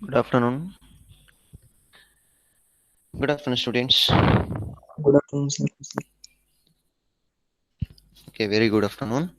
Good afternoon. Good afternoon, students. Good afternoon, sir. Okay, very good afternoon.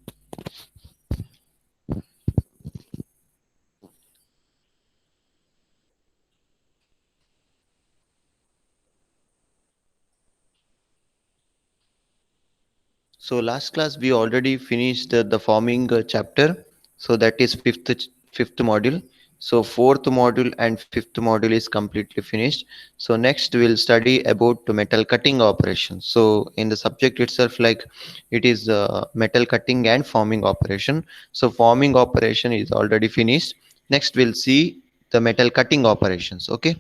So last class we already finished the forming chapter. So that is fifth module. So fourth module and fifth module is completely finished. So next we'll study about the metal cutting operation. So in the subject itself, like it is metal cutting and forming operation. So forming operation is already finished. Next we'll see the metal cutting operations. Okay.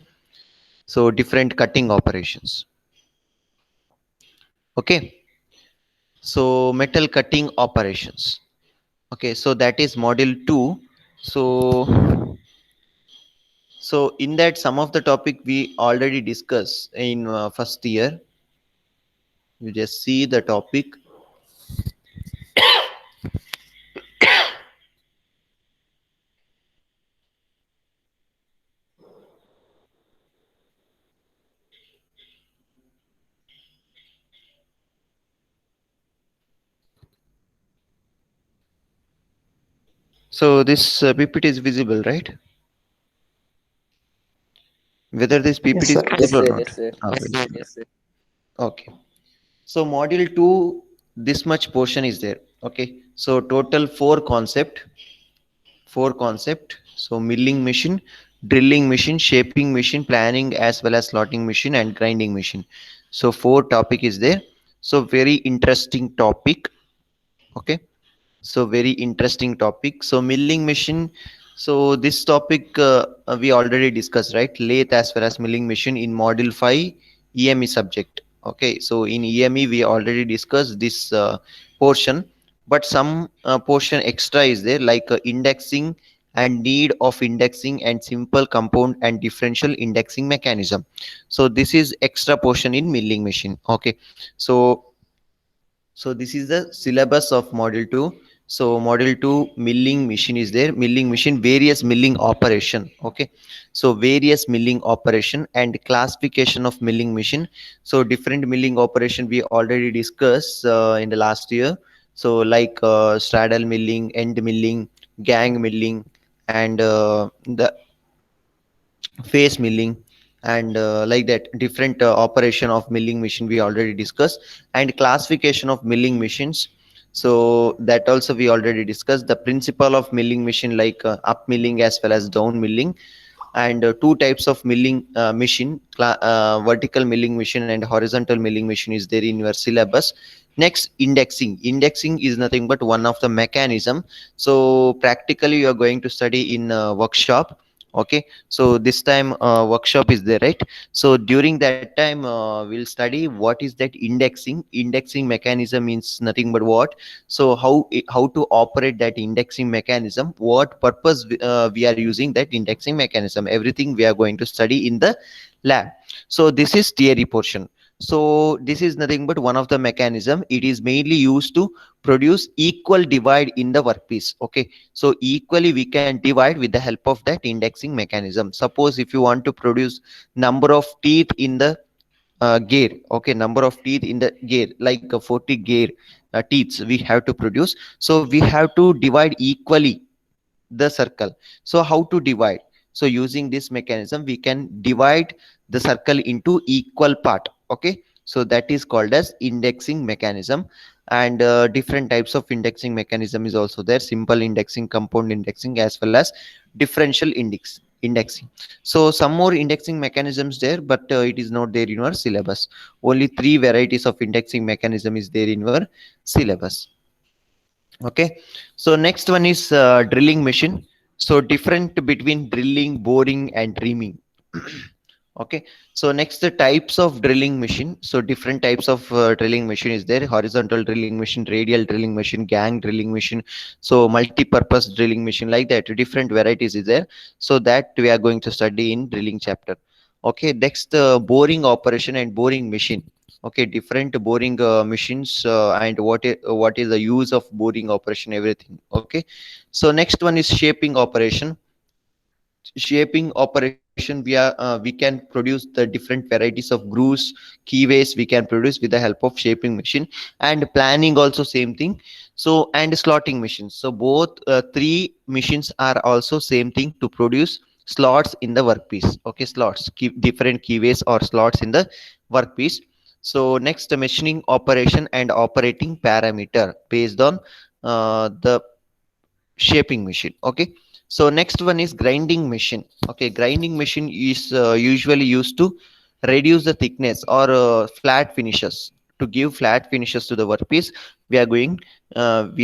So different cutting operations. Okay. So metal cutting operations. Okay, so that is module 2. So in that some of the topic we already discussed in first year. You just see the topic. So this PPT is visible, right? Whether this Yes, PPT sir. is visible or not? Yes, sir. Yes, sir. Okay. So module 2, this much portion is there. Okay. So total four concept. So milling machine, drilling machine, shaping machine, planning as well as slotting machine and grinding machine. So four topic is there. So very interesting topic. Okay. So very interesting topic. So milling machine. So this topic we already discussed, right? Lathe as well as milling machine in module 5 EME subject. Okay. So in EME we already discussed this portion, but some portion extra is there, like indexing and need of indexing and simple compound and differential indexing mechanism. So this is extra portion in milling machine. Okay. So this is the syllabus of module 2. So module 2 milling machine is there. Milling machine, various milling operation. Okay. So various milling operation and classification of milling machine. So different milling operation we already discussed in the last year. So like straddle milling, end milling, gang milling, and the face milling, and like that different operation of milling machine we already discussed, and classification of milling machines. So that also we already discussed the principle of milling machine, like up milling as well as down milling, and two types of milling machine, vertical milling machine and horizontal milling machine is there in your syllabus. Next, indexing is nothing but one of the mechanism. So practically you are going to study in workshop. Okay. So this time workshop is there, right? So during that time we'll study what is that indexing mechanism means nothing but what. So how to operate that indexing mechanism, what purpose we are using that indexing mechanism, everything we are going to study in the lab. So this is theory portion. So this is nothing but one of the mechanism. It is mainly used to produce equal divide in the workpiece. Okay. So equally we can divide with the help of that indexing mechanism. Suppose if you want to produce number of teeth in the gear. Okay, number of teeth in the gear, like 40 gear teeth we have to produce. So we have to divide equally the circle. So how to divide? So using this mechanism we can divide the circle into equal part. Okay. So that is called as indexing mechanism. And different types of indexing mechanism is also there: simple indexing, compound indexing, as well as differential indexing. So some more indexing mechanisms there, but it is not there in your syllabus. Only three varieties of indexing mechanism is there in your syllabus. Okay. So next one is drilling machine. So different between drilling, boring, and reaming. Okay. So next, the types of drilling machine. So different types of drilling machine is there: horizontal drilling machine, radial drilling machine, gang drilling machine, so multi-purpose drilling machine, like that different varieties is there. So that we are going to study in drilling chapter. Okay. Next, boring operation and boring machine. Okay, different boring machines, and what is the use of boring operation, everything. Okay. So next one is shaping operation. Shaping operation operation, we can produce the different varieties of grooves, keyways we can produce with the help of shaping machine, and planning also same thing. So and slotting machines. So both three machines are also same thing to produce slots in the workpiece. Okay, slots, different keyways or slots in the workpiece. So next, the machining operation and operating parameter based on the shaping machine. Okay, so next one is grinding machine. Okay, grinding machine is usually used to reduce the thickness or flat finishes. To give flat finishes to the workpiece, we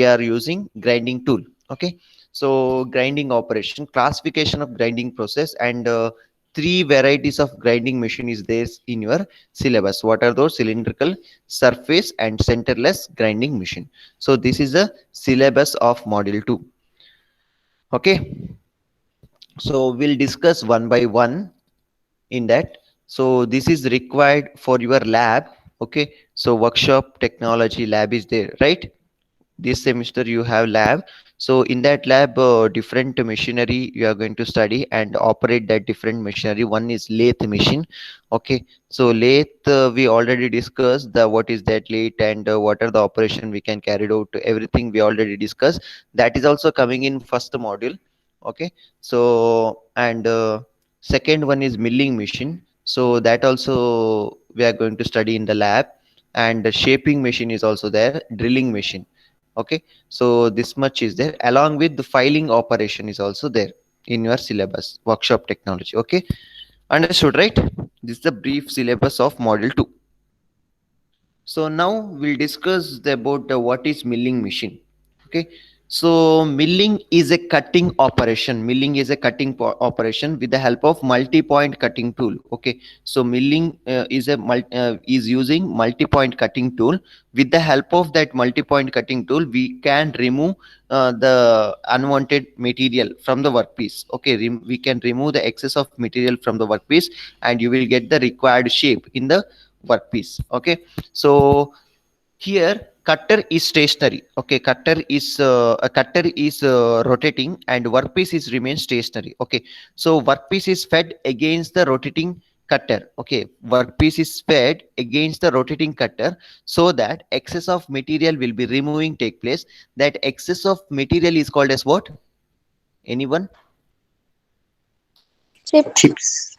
are using grinding tool. Okay, so grinding operation, classification of grinding process, and three varieties of grinding machine is there in your syllabus. What are those? Cylindrical, surface, and centerless grinding machine. So this is the syllabus of module 2. Okay, so we'll discuss one by one in that. So this is required for your lab. Okay, so workshop technology lab is there, right? This semester you have lab. So in that lab, different machinery you are going to study and operate that different machinery. One is lathe machine. Okay, so lathe, we already discussed the what is that lathe, and what are the operation we can carry out, everything we already discussed. That is also coming in first module. Okay, so and second one is milling machine, so that also we are going to study in the lab. And the shaping machine is also there, drilling machine. Okay, so this much is there, along with the filing operation is also there in your syllabus, workshop technology. Okay, understood, right? This is the brief syllabus of module 2. So now we'll discuss about what is milling machine. Okay, so milling is a cutting operation. Milling is a cutting operation with the help of multi-point cutting tool. Okay, so milling is using multi-point cutting tool. With the help of that multi-point cutting tool, we can remove the unwanted material from the workpiece. Okay, we can remove the excess of material from the workpiece, and you will get the required shape in the workpiece. Okay, so here cutter is stationary. Okay, cutter is a cutter is rotating, and workpiece is remain stationary. Okay, so workpiece is fed against the rotating cutter. Okay, workpiece is fed against the rotating cutter, so that excess of material will be removing take place. That excess of material is called as what? Anyone? Chip. Chips.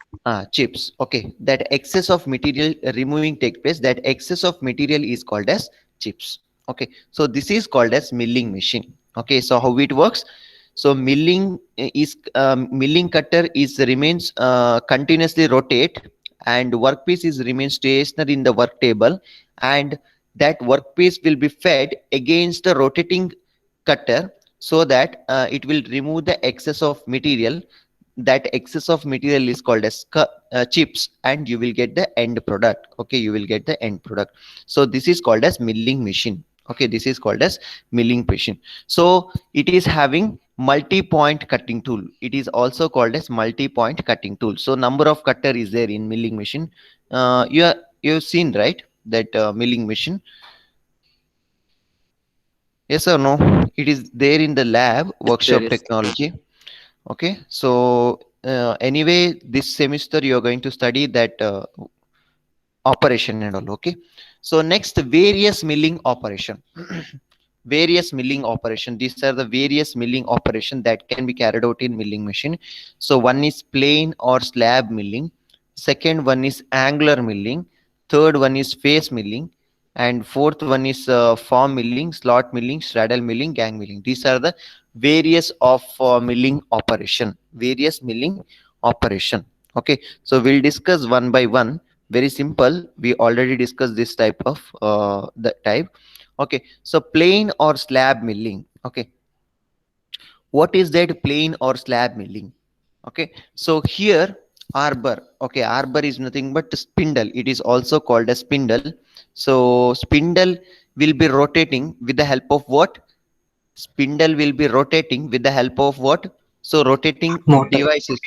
Chips. Okay, that excess of material removing take place, that excess of material is called as chips. Okay, so this is called as milling machine. Okay, so how it works? So milling is milling cutter is remains continuously rotate, and workpiece is remains stationary in the work table, and that workpiece will be fed against the rotating cutter, so that it will remove the excess of material. That excess of material is called as chips, and you will get the end product. Okay, you will get the end product. So this is called as milling machine. Okay, this is called as milling machine. So it is having multi-point cutting tool. It is also called as multi-point cutting tool. So number of cutter is there in milling machine. You've seen, right, that milling machine? Yes or no? It is there in the lab, workshop Yes. technology. Okay, so anyway, this semester you are going to study that operation and all. Okay, so next, various milling operation. Various milling operation, these are the various milling operation that can be carried out in milling machine. So one is plane or slab milling, second one is angular milling, third one is face milling, and fourth one is form milling, slot milling, straddle milling, gang milling. These are the various of milling operation, various milling operation. Okay, so we'll discuss one by one. Very simple, we already discussed this type of the type. Okay, so plane or slab milling. Okay, what is that plane or slab milling? Okay, so here arbor. Okay, arbor is nothing but spindle. It is also called a spindle. So spindle will be rotating with the help of what? Spindle will be rotating with the help of what? So rotating Motor. devices.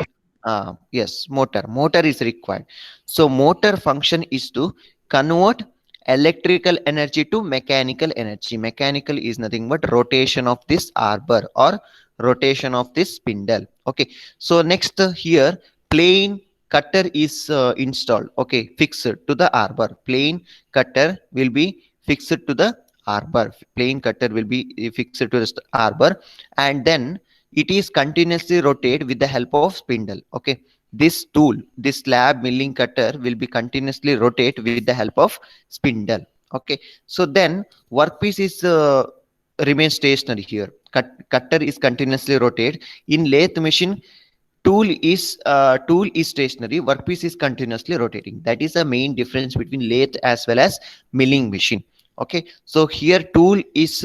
Yes, motor is required. So motor function is to convert electrical energy to mechanical energy. Mechanical is nothing but rotation of this arbor or rotation of this spindle. Okay, so next here plain cutter is installed, okay, fixed to the arbor. Plain cutter will be fixed to the arbor. Plain cutter will be fixed to the arbor, and then it is continuously rotate with the help of spindle. Okay, this tool, this slab milling cutter will be continuously rotate with the help of spindle. Okay, so then workpiece is remain stationary here. Cutter is continuously rotate. In lathe machine, tool is stationary, workpiece is continuously rotating. That is the main difference between lathe as well as milling machine. Okay, so here tool is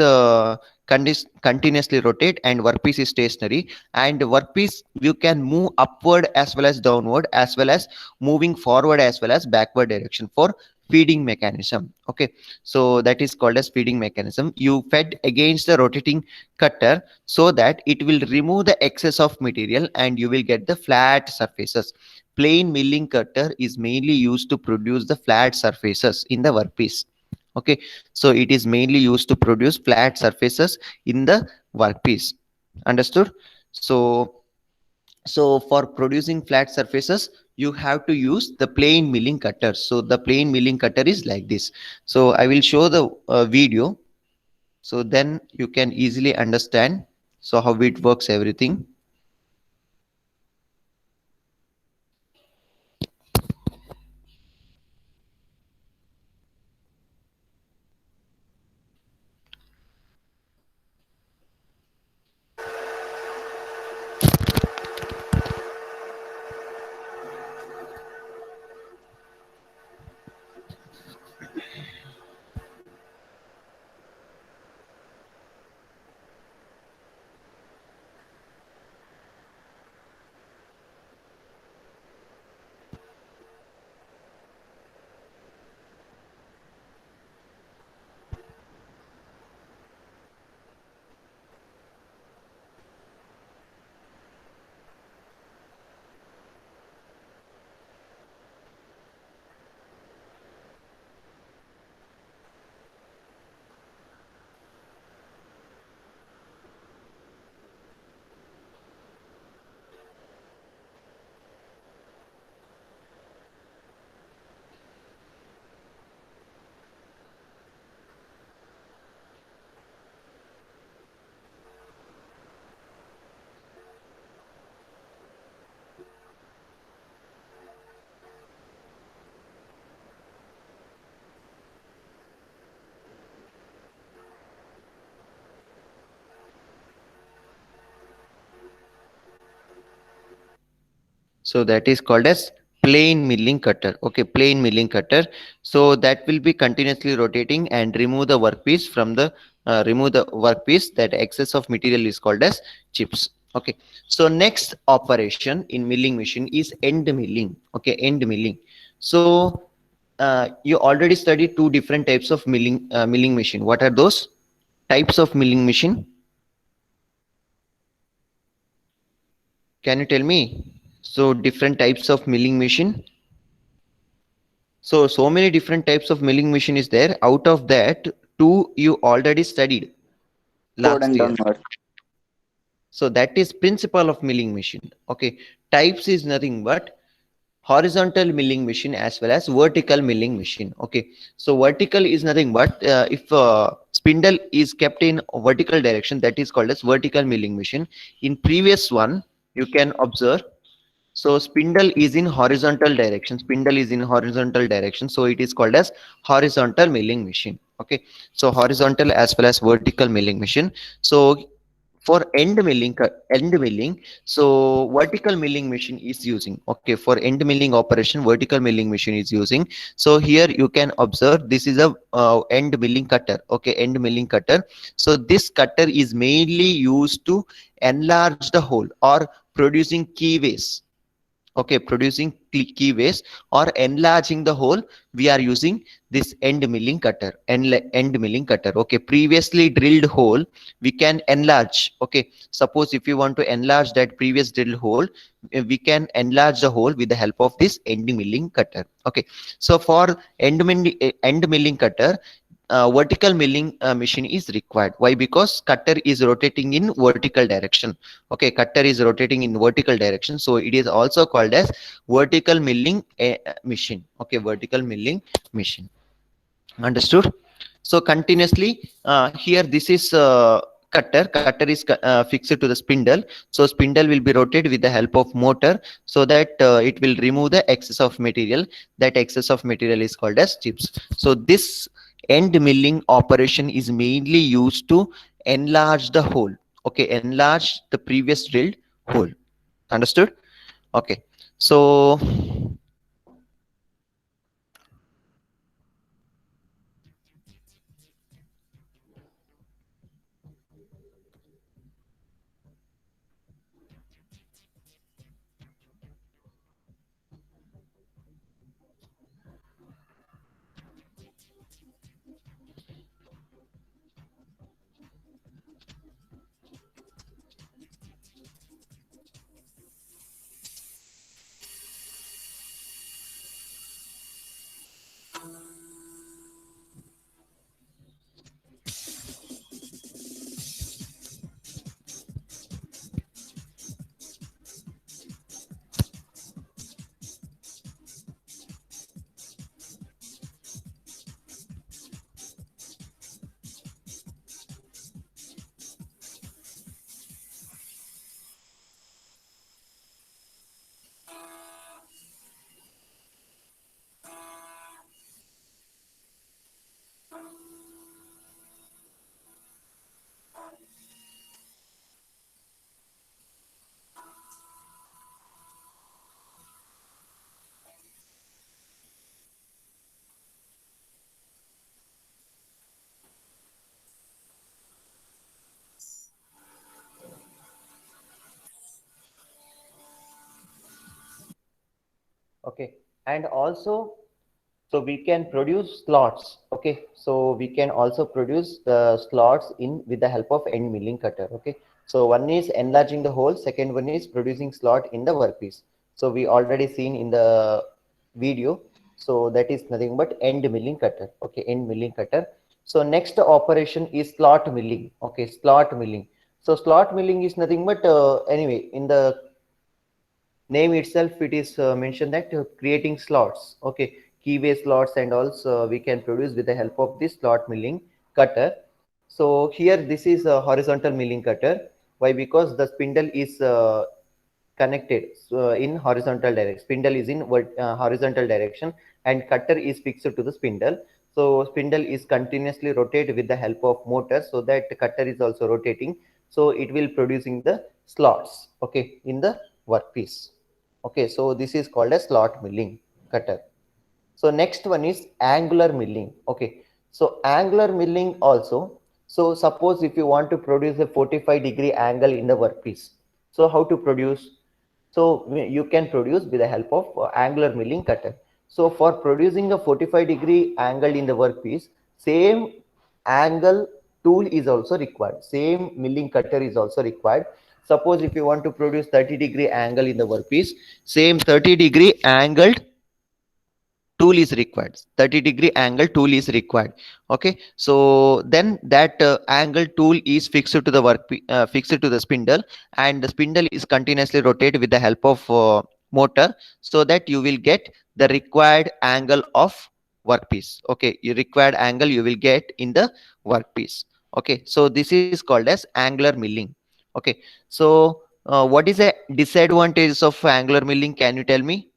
continuously rotate and workpiece is stationary, and workpiece you can move upward as well as downward, as well as moving forward as well as backward direction for feeding mechanism. Okay, so that is called as feeding mechanism. You fed against the rotating cutter so that it will remove the excess of material and you will get the flat surfaces. Plain milling cutter is mainly used to produce the flat surfaces in the workpiece. Okay, so it is mainly used to produce flat surfaces in the workpiece. Understood? So for producing flat surfaces, you have to use the plain milling cutter. So the plain milling cutter is like this. So I will show the video, so then you can easily understand so how it works everything. So that is called as plain milling cutter. Okay, plain milling cutter. So that will be continuously rotating and remove the workpiece from the that excess of material is called as chips. Okay, so next operation in milling machine is end milling. Okay, end milling. So you already studied two different types of milling machine. What are those types of milling machine? Can you tell me? So different types of milling machine. So many different types of milling machine is there. Out of that, two you already studied Upward last and year. downward. So that is principle of milling machine. Okay, types is nothing but horizontal milling machine as well as vertical milling machine. Okay, so vertical is nothing but if spindle is kept in vertical direction, that is called as vertical milling machine. In previous one, you can observe. So spindle is in horizontal direction. Spindle is in horizontal direction. So it is called as horizontal milling machine. Okay. So horizontal as well as vertical milling machine. So for end milling, so vertical milling machine is using. Okay. For end milling operation, vertical milling machine is using. So here you can observe this is a end milling cutter. Okay. End milling cutter. So this cutter is mainly used to enlarge the hole or producing keyways. Okay, producing keyways or enlarging the hole, we are using this end milling cutter. End milling cutter. Okay, previously drilled hole we can enlarge. Okay, suppose if you want to enlarge that previous drilled hole, we can enlarge the hole with the help of this end milling cutter. Okay, so for end milling cutter, vertical milling machine is required. Why? Because cutter is rotating in vertical direction. Okay, cutter is rotating in vertical direction, so it is also called as vertical milling machine. Okay, vertical milling machine. Understood? So continuously here this is cutter is fixed to the spindle. So spindle will be rotated with the help of motor, so that it will remove the excess of material. That excess of material is called as chips. So this end milling operation is mainly used to enlarge the hole. Okay, enlarge the previous drilled hole. Understood? Okay, so okay, and also so we can produce slots. Okay, so we can also produce the slots in with the help of end milling cutter. Okay, so one is enlarging the hole, second one is producing slot in the workpiece. So we already seen in the video, so that is nothing but end milling cutter. Okay, end milling cutter. So next operation is slot milling. Okay, slot milling. So slot milling is nothing but anyway, in the name itself it is mentioned that creating slots. Okay, keyway slots and also we can produce with the help of this slot milling cutter. So here this is a horizontal milling cutter. Why? Because the spindle is connected in horizontal direction. Spindle is in horizontal direction and cutter is fixed to the spindle. So spindle is continuously rotated with the help of motor, so that the cutter is also rotating, so it will producing the slots. Okay, in the workpiece. Okay, so this is called a slot milling cutter. So next one is angular milling. Okay, so angular milling also. So suppose if you want to produce a 45-degree angle in the workpiece, so how to produce? So you can produce with the help of angular milling cutter. So for producing a 45-degree angle in the workpiece, same angle tool is also required. Same milling cutter is also required. Suppose if you want to produce 30-degree angle in the workpiece, same 30-degree angled tool is required. 30-degree angle tool is required. Okay, so then that angle tool is fixed to the fixed to the spindle, and the spindle is continuously rotated with the help of motor, so that you will get the required angle of workpiece. Okay, you required angle you will get in the workpiece. Okay, so this is called as angular milling. Okay, so what is the disadvantages of angular milling? Can you tell me?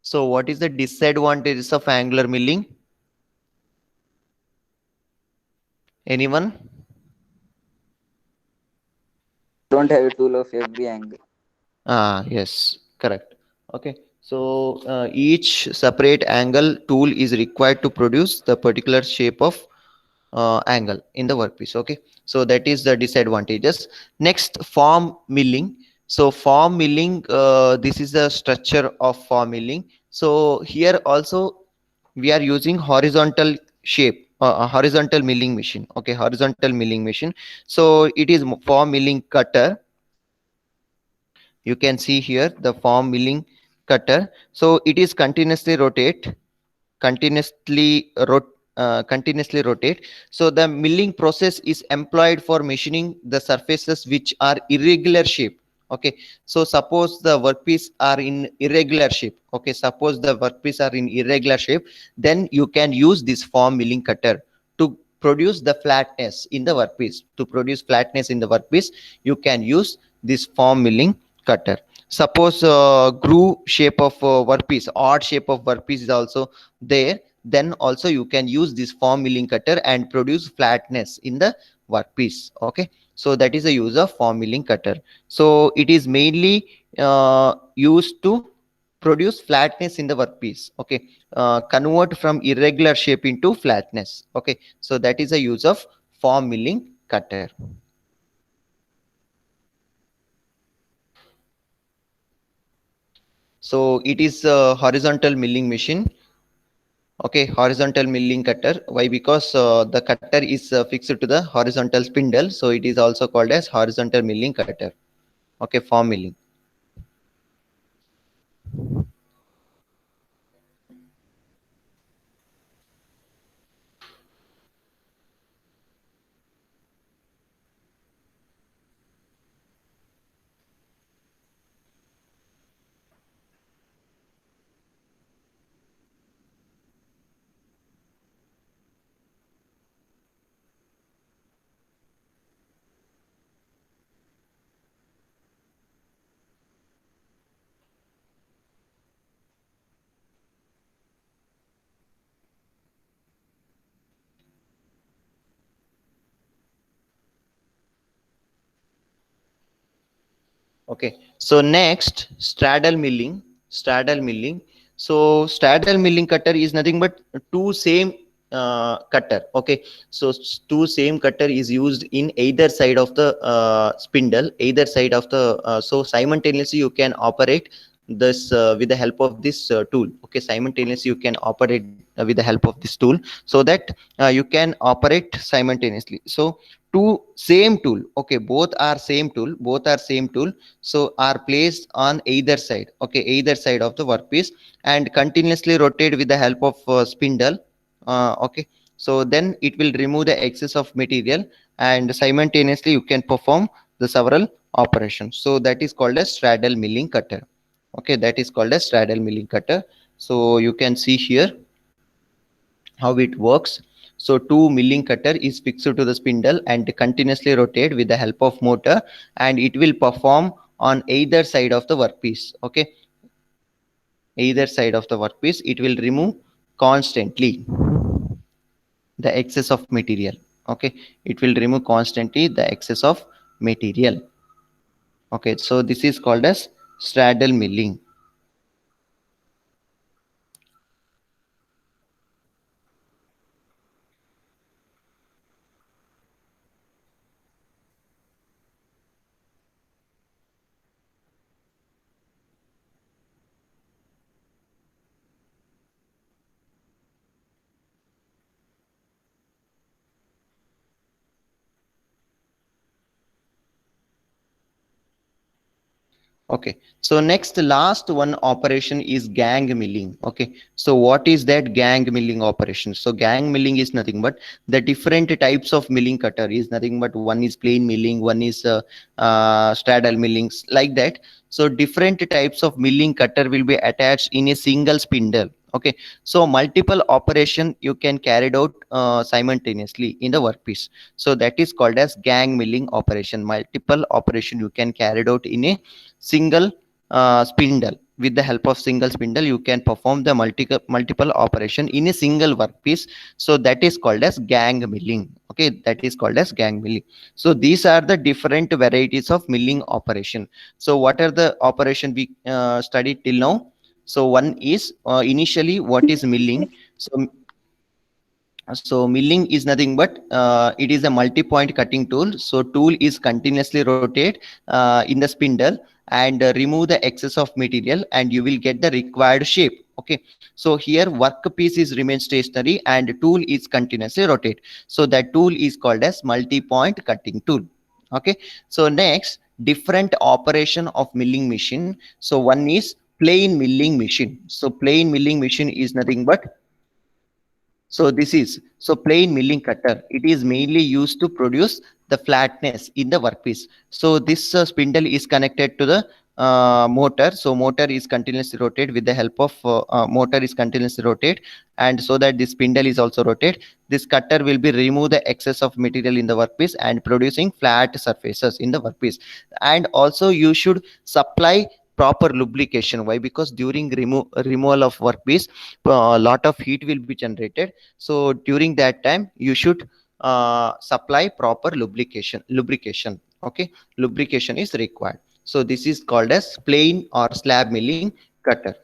So what is the disadvantages of angular milling? Anyone? Don't have a tool of every angle. Yes, correct. Okay. So each separate angle tool is required to produce the particular shape of angle in the workpiece. Okay. So that is the disadvantages. Next, form milling. So form milling, this is the structure of form milling. So here also we are using horizontal shape, a horizontal milling machine. Okay, horizontal milling machine. So it is form milling cutter. You can see here the form milling cutter. So it is continuously rotate, continuously continuously rotate. So the milling process is employed for machining the surfaces which are irregular shape. Okay, so suppose the workpiece are in irregular shape. Okay, suppose the workpiece are in irregular shape, then you can use this form milling cutter to produce the flatness in the workpiece. To produce flatness in the workpiece, you can use this form milling cutter. Suppose groove shape of workpiece, odd shape of workpiece is also there, then also you can use this form milling cutter and produce flatness in the workpiece. Okay, so that is the use of form milling cutter. So it is mainly used to produce flatness in the workpiece. Okay, convert from irregular shape into flatness. Okay, so that is the use of form milling cutter. So it is a horizontal milling machine. Okay, horizontal milling cutter. Why? Because the cutter is fixed to the horizontal spindle, so it is also called as horizontal milling cutter. Okay, form milling. Okay, so next straddle milling. Straddle milling. So straddle milling cutter is nothing but two same cutter. Okay, so two same cutter is used in either side of the spindle, either side of the. So simultaneously you can operate this with the help of this tool. Okay, simultaneously you can operate with the help of this tool, so that you can operate simultaneously. So two same tool. Okay, both are same tool. Both are same tool, so are placed on either side. Okay, either side of the workpiece, and continuously rotate with the help of spindle. Okay, so then it will remove the excess of material, and simultaneously you can perform the several operations. So that is called as straddle milling cutter. Okay, that is called as straddle milling cutter. So you can see here how it works. So two milling cutter is fixed to the spindle and continuously rotate with the help of motor, and it will perform on either side of the workpiece. Okay, either side of the workpiece, it will remove constantly the excess of material. Okay, it will remove constantly the excess of material. Okay, so this is called as straddle milling. Okay, so next last one operation is gang milling. Okay, so what is that gang milling operation? So gang milling is nothing but the different types of milling cutter is nothing but one is plain milling, one is straddle milling, like that. So different types of milling cutter will be attached in a single spindle. Okay, so multiple operation you can carry out simultaneously in the workpiece. So that is called as gang milling operation. Multiple operation you can carry out in a single spindle. With the help of single spindle you can perform the multiple operation in a single workpiece. So that is called as gang milling. Okay, that is called as gang milling. So these are the different varieties of milling operation. So what are the operation we studied till now? So one is initially what is milling. So milling is nothing but it is a multi-point cutting tool. So tool is continuously rotate in the spindle and remove the excess of material, and you will get the required shape. Okay, so here workpiece is remain stationary and tool is continuously rotate. So that tool is called as multi-point cutting tool. Okay, so next different operation of milling machine. So one is plain milling machine. So plain milling machine is nothing but So this is so plain milling cutter. It is mainly used to produce the flatness in the workpiece. So this spindle is connected to the motor. So motor is continuously rotate with the help of motor is continuously rotate, and so that the spindle is also rotate. This cutter will be remove the excess of material in the workpiece and producing flat surfaces in the workpiece. And also you should supply proper lubrication. Why? Because during removal of workpiece, a lot of heat will be generated. So during that time you should supply proper lubrication. Okay, lubrication is required. So this is called as plain or slab milling cutter.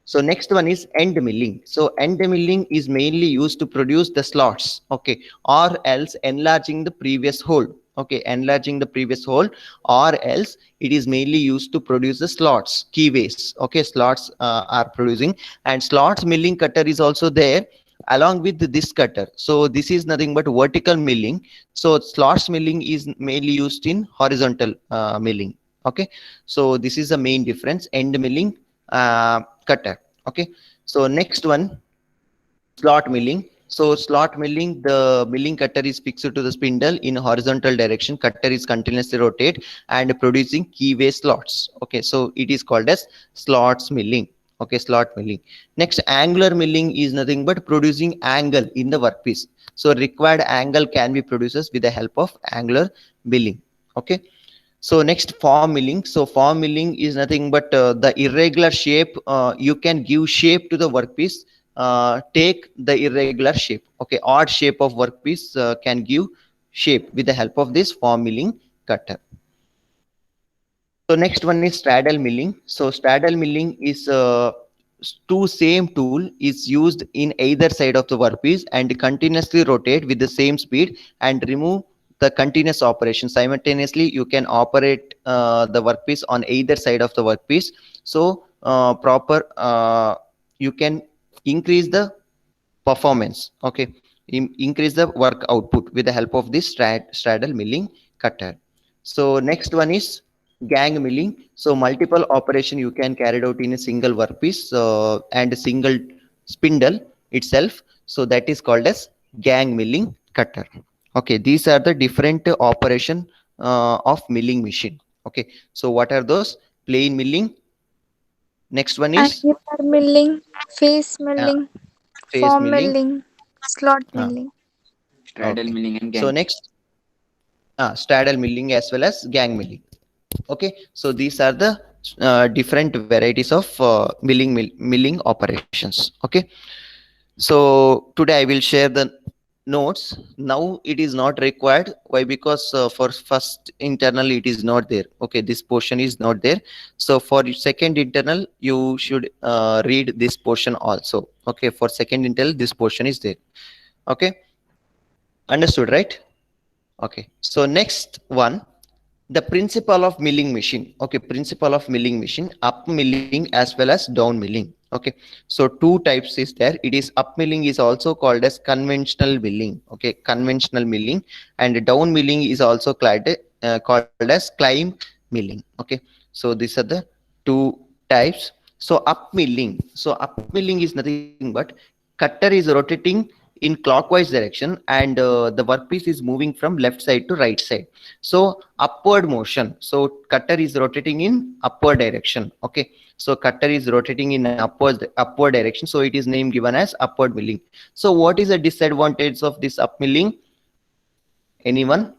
So next one is end milling. So end milling is mainly used to produce the slots, okay, or else enlarging the previous hole. Okay, enlarging the previous hole, or else it is mainly used to produce the slots, keyways. Okay, slots are producing, and slots milling cutter is also there along with this cutter. So this is nothing but vertical milling. So slots milling is mainly used in horizontal milling. Okay, so this is the main difference, end milling, cutter. Okay, so next one, slot milling. So slot milling, the milling cutter is fixed to the spindle in horizontal direction. Cutter is continuously rotate and producing keyway slots. Okay, so it is called as slots milling. Okay, slot milling. Next, angular milling is nothing but producing angle in the workpiece. So required angle can be produced with the help of angular milling. Okay, so next, form milling. So form milling is nothing but the irregular shape. You can give shape to the workpiece. Take the irregular shape. Okay, odd shape of workpiece can give shape with the help of this form milling cutter. So next one is straddle milling. So straddle milling is two same tool is used in either side of the workpiece and continuously rotate with the same speed and remove the continuous operation. Simultaneously you can operate the workpiece on either side of the workpiece. So proper you can increase the performance. Okay, increase the work output with the help of this straddle milling cutter. So next one is gang milling. So multiple operation you can carry out in a single workpiece and a single spindle itself. So that is called as gang milling cutter. Okay, these are the different operation of milling machine. Okay, so what are those? Plain milling. Next one is Angular milling, face uh, milling, phase form milling. milling, slot uh, milling. Straddle okay, milling and so gang. next straddle milling as well as gang milling. Okay, so these are the different varieties of milling operations. Okay, so today I will share the notes. Now it is not required. Why? Because for first internal it is not there. Okay, this portion is not there. So for second internal you should read this portion also. Okay, for second internal this portion is there. Okay, understood, right? Okay, so next one, the principle of milling machine. Okay, principle of milling machine, up milling as well as down milling. Okay, so two types is there. It is up milling is also called as conventional milling. Okay, conventional milling, and down milling is also called as climb milling. Okay, so these are the two types. So up milling, so up milling is nothing but cutter is rotating in clockwise direction, and the workpiece is moving from left side to right side. So upward motion. So cutter is rotating in upward direction. Okay, so cutter is rotating in upward direction. So it is name given as upward milling. So what is the disadvantage of this up milling? Anyone?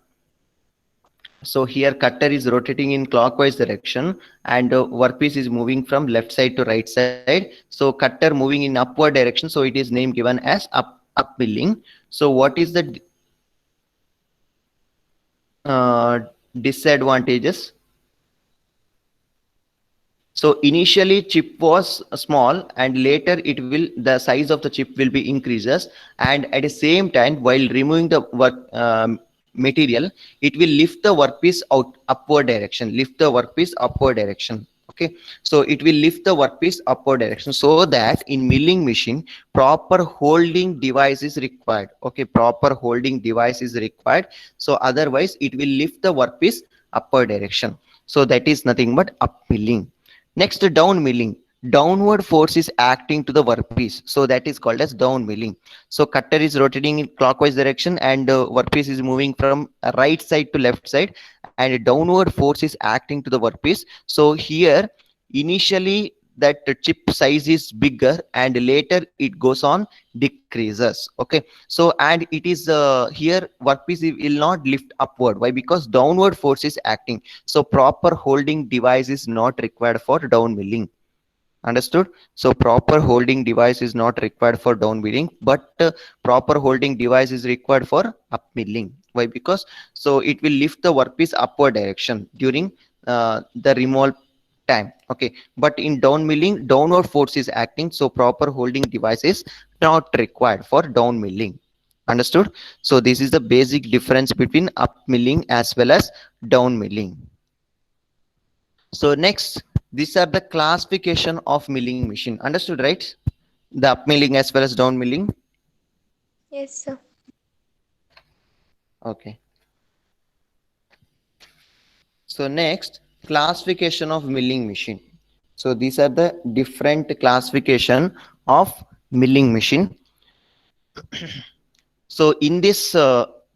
So here cutter is rotating in clockwise direction, and workpiece is moving from left side to right side. So cutter moving in upward direction. So it is name given as up milling. So what is the uh, disadvantages? So initially chip was small, and later it will the size of the chip will be increases, and at the same time while removing the material, it will lift the workpiece out upward direction, lift the workpiece upward direction. Okay, so it will lift the workpiece upward direction, so that in milling machine proper holding device is required. Okay, proper holding device is required. So otherwise it will lift the workpiece upward direction. So that is nothing but up milling. Next, down milling. downward force is acting to the workpiece, so that is called as down milling. So cutter is rotating in clockwise direction, and workpiece is moving from right side to left side, and downward force is acting to the workpiece. So here initially that chip size is bigger, and later it goes on decreases. Okay, so and it is here workpiece will not lift upward. Why? Because downward force is acting. So proper holding device is not required for down milling. Understood? So proper holding device is not required for down milling, but proper holding device is required for up milling. Why? Because so it will lift the workpiece upward direction during the removal time. Okay, but in down milling, downward force is acting, so proper holding device is not required for down milling. Understood? So this is the basic difference between up milling as well as down milling. So next, these are the classification of milling machine. Understood, right? The up milling as well as down milling. Yes, sir. Okay. So next, classification of milling machine. So these are the different classification of milling machine. So in this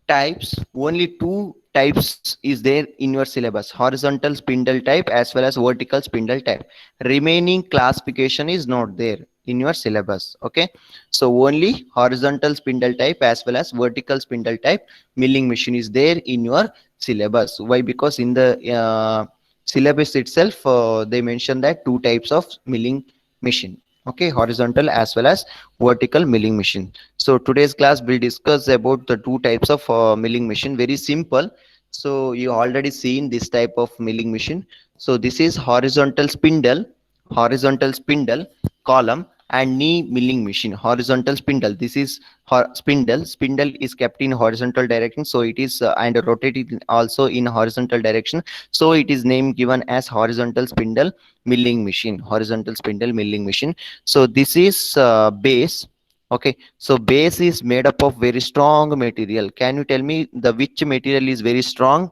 types, only two types is there in your syllabus: horizontal spindle type as well as vertical spindle type. Remaining classification is not there in your syllabus. Okay, so only horizontal spindle type as well as vertical spindle type milling machine is there in your syllabus. Why? Because in the syllabus itself they mention that two types of milling machine. Okay, horizontal as well as vertical milling machine. So today's class will discuss about the two types of milling machine. Very simple. So you already seen this type of milling machine. So this is horizontal spindle column and knee milling machine. Horizontal spindle, this is spindle is kept in horizontal direction, so it is and rotated also in horizontal direction, so it is name given as horizontal spindle milling machine. Horizontal spindle milling machine. So this is base. Okay, so base is made up of very strong material. Can you tell me the which material is very strong?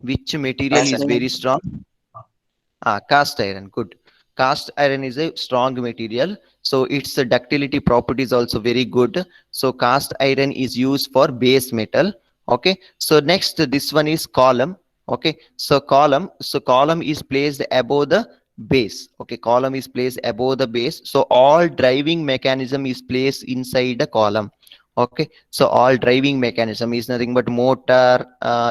Which material is very strong? Cast iron. Good. Cast iron is a strong material, so its ductility property is also very good. So cast iron is used for base metal. Okay, so next this one is column. Okay, so column is placed above the base. Okay, column is placed above the base, so all driving mechanism is placed inside the column. Okay, so all driving mechanism is nothing but motor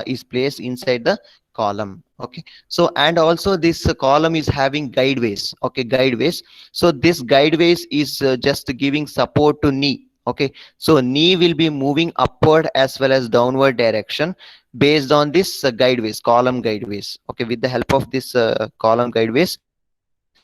is placed inside the column. Okay, so and also this column is having guideways. Okay, guideways. So this guideways is just giving support to knee. Okay, so knee will be moving upward as well as downward direction based on this guideways, column guideways. Okay, with the help of this column guideways,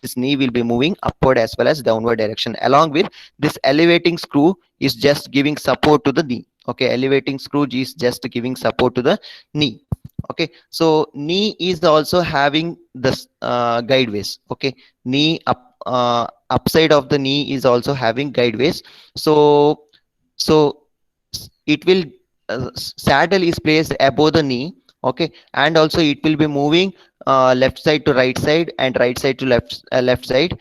this knee will be moving upward as well as downward direction. Along with this elevating screw is just giving support to the knee. Okay, elevating screw is just giving support to the knee. Okay, so knee is also having this guideways. Okay, knee upside of the knee is also having guideways. So it will saddle is placed above the knee. Okay, and also it will be moving left side to right side and right side to left side,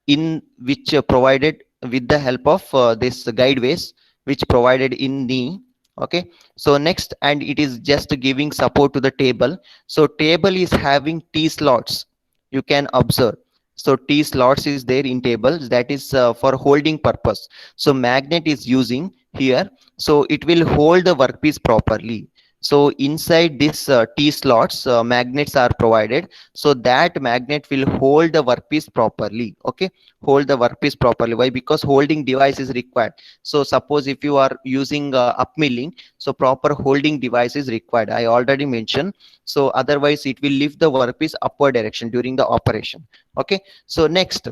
in which provided with the help of this guideways which provided in knee. Okay, so next, and it is just giving support to the table. So table is having T slots, you can observe. So T slots is there in tables, that is for holding purpose. So magnet is using here, so it will hold the workpiece properly. So inside this T slots magnets are provided, so that magnet will hold the workpiece properly. Okay, hold the workpiece properly. Why? Because holding device is required. So suppose if you are using up milling, so proper holding device is required, I already mentioned. So otherwise it will lift the workpiece upward direction during the operation. Okay, so next,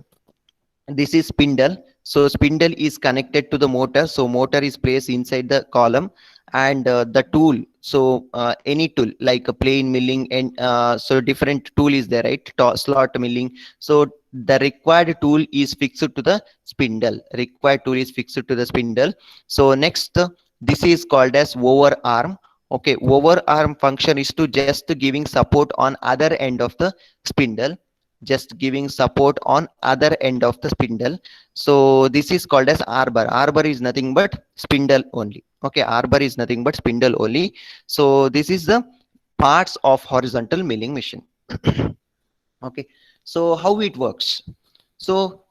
this is spindle. So spindle is connected to the motor, so motor is placed inside the column, and the tool, so any tool like a plane milling, and so different tool is there, right? Slot milling. So the required tool is fixed to the spindle. Required tool is fixed to the spindle. So next, this is called as overarm. Okay, overarm function is to just giving support on other end of the spindle. just giving support on other end of the spindle. So this is called as arbor. Arbor is nothing but spindle only. Okay, arbor is nothing but spindle only. So this is the parts of horizontal milling machine. Okay, so how it works? So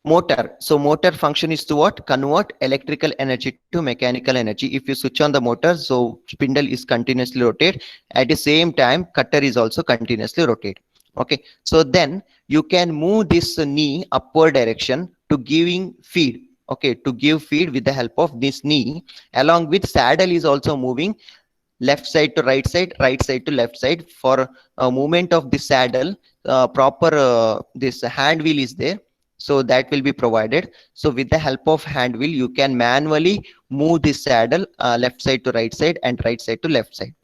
motor. So motor function is to what? Convert electrical energy to mechanical energy. If you switch on the motor, so spindle is continuously rotate. At the same time, cutter is also continuously rotate. Okay. So then you can move this knee upward direction to giving feed. Okay. To give feed with the help of this knee, along with saddle is also moving left side to right side to left side. For movement of the saddle, proper this hand wheel is there, so that will be provided. So with the help of hand wheel, you can manually move the saddle left side to right side and right side to left side.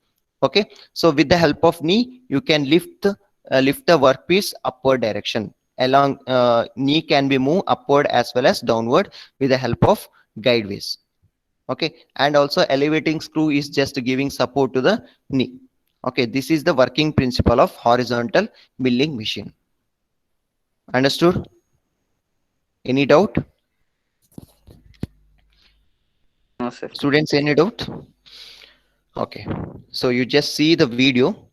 Okay, so with the help of knee, you can lift the workpiece upward direction. Along knee can be moved upward as well as downward with the help of guideways. Okay, and also elevating screw is just giving support to the knee. Okay, this is the working principle of horizontal milling machine. Understood? Any doubt? No, sir. Students, any doubt? Okay, so you just see the video.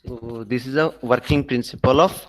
So this is a working principle of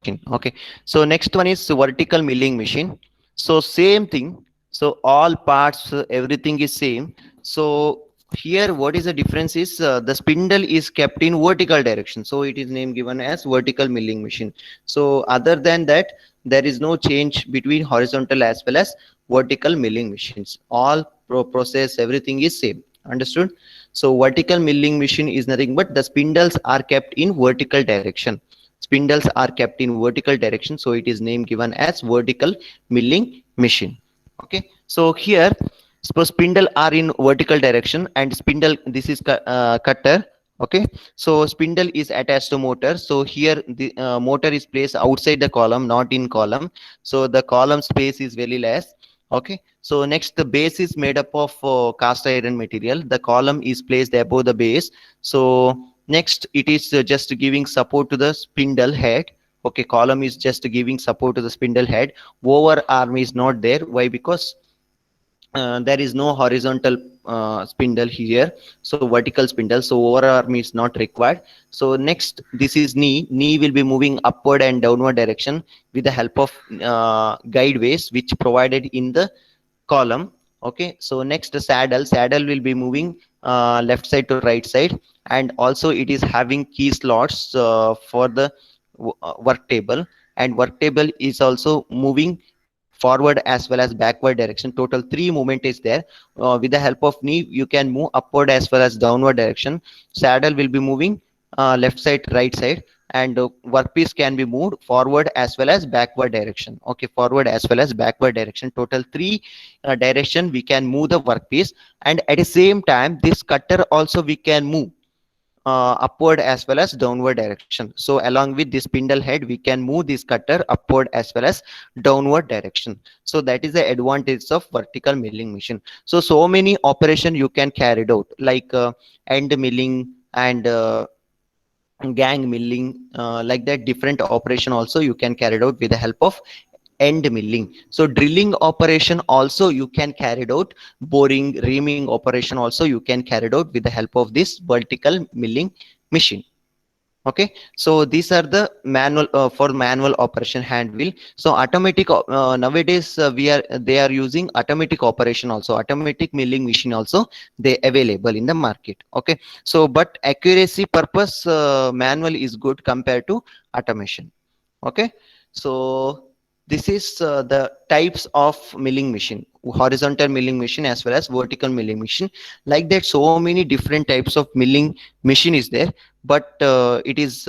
machine. Okay, so next one is vertical milling machine. So same thing. So all parts, everything is same. So here what is the difference is the spindle is kept in vertical direction, so it is name given as vertical milling machine. So other than that, there is no change between horizontal as well as vertical milling machines. All process, everything is same. Understood? So vertical milling machine is nothing but the spindles are kept in vertical direction. Spindles are kept in vertical direction, so it is name given as vertical milling machine. Okay, so here suppose spindle are in vertical direction and spindle, this is cutter. Okay, so spindle is attached to motor, so here the motor is placed outside the column, not in column, so the column space is very less. Okay, so next the base is made up of cast iron material. The column is placed above the base. So next it is just giving support to the spindle head. Okay, column is just giving support to the spindle head. Over arm is not there. Why? Because there is no horizontal spindle here, so vertical spindle, so over arm is not required. So next, this is knee will be moving upward and downward direction with the help of guideways which provided in the column. Okay, so next saddle will be moving left side to right side, and also it is having key slots for the work table, and work table is also moving forward as well as backward direction. Total 3 movement is there. With the help of knee you can move upward as well as downward direction. Saddle will be moving left side right side, and workpiece can be moved forward as well as backward direction. Okay, forward as well as backward direction. Total three direction we can move the workpiece, and at the same time this cutter also we can move upward as well as downward direction. So along with this spindle head we can move this cutter upward as well as downward direction. So that is the advantage of vertical milling machine. So many operation you can carry out, like end milling and gang milling, like that different operation also you can carry out with the help of end milling. So drilling operation also you can carry out, boring reaming operation also you can carry out with the help of this vertical milling machine. Okay, so these are the manual for manual operation hand wheel. So automatic nowadays they are using automatic operation also, automatic milling machine also they available in the market. Okay, so but accuracy purpose manual is good compared to automation. Okay, so this is the types of milling machine: horizontal milling machine as well as vertical milling machine. Like that, so many different types of milling machine is there, but it is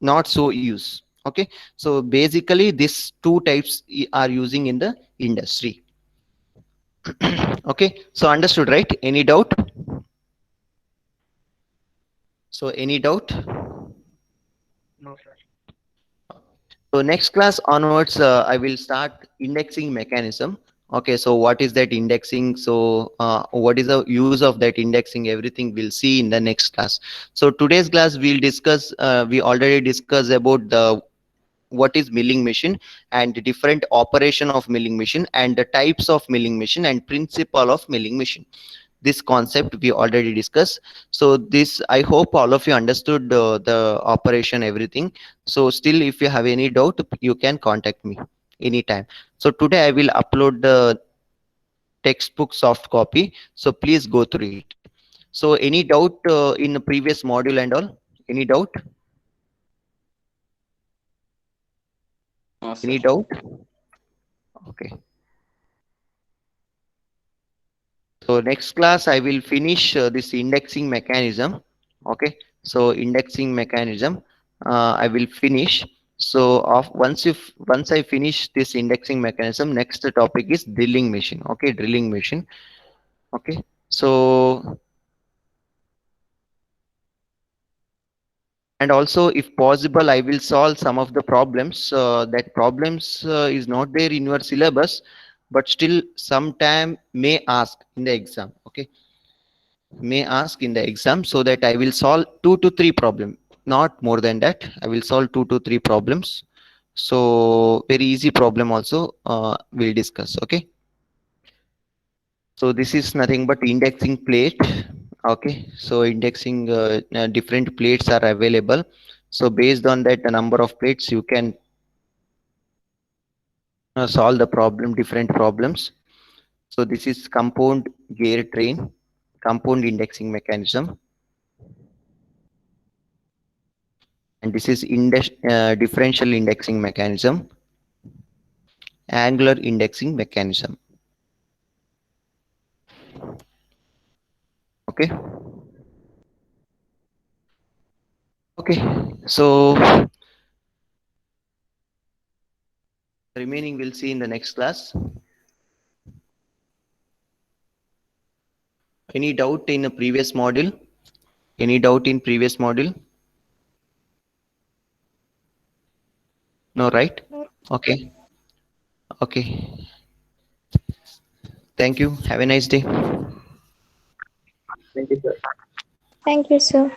not so used. Okay, so basically these two types are using in the industry. Okay, so understood, right? Any doubt? So any doubt? No, sir. So next class onwards, I will start indexing mechanism. Okay, so what is that indexing? So what is the use of that indexing? Everything we'll see in the next class. So today's class we'll discuss. We already discussed about the what is milling machine and the different operation of milling machine and the types of milling machine and principle of milling machine. This concept we already discussed. So this, I hope all of you understood the operation, everything. So still if you have any doubt you can contact me anytime. So today I will upload the textbook soft copy, so please go through it. So any doubt in the previous module and all? Any doubt? No, sir. Any doubt? Okay, so next class I will finish this indexing mechanism. Okay, so indexing mechanism I will finish. So once I finish this indexing mechanism, next topic is drilling machine. Okay, drilling machine. Okay, so and also if possible I will solve some of the problems that problems is not there in your syllabus, but still sometime may ask in the exam. Okay, may ask in the exam, so that I will solve 2 to 3 problem, not more than that. I will solve 2 to 3 problems. So very easy problem also we'll discuss. Okay, so this is nothing but indexing plate. Okay, so indexing different plates are available. So based on that the number of plates you can solve the problem, different problems. So this is compound gear train, compound indexing mechanism, and this is differential indexing mechanism, angular indexing mechanism. Okay, okay, so remaining we'll see in the next class. Any doubt in the previous module? Any doubt in previous module? No, right? Okay, okay, thank you, have a nice day. Thank you, sir. Thank you, sir.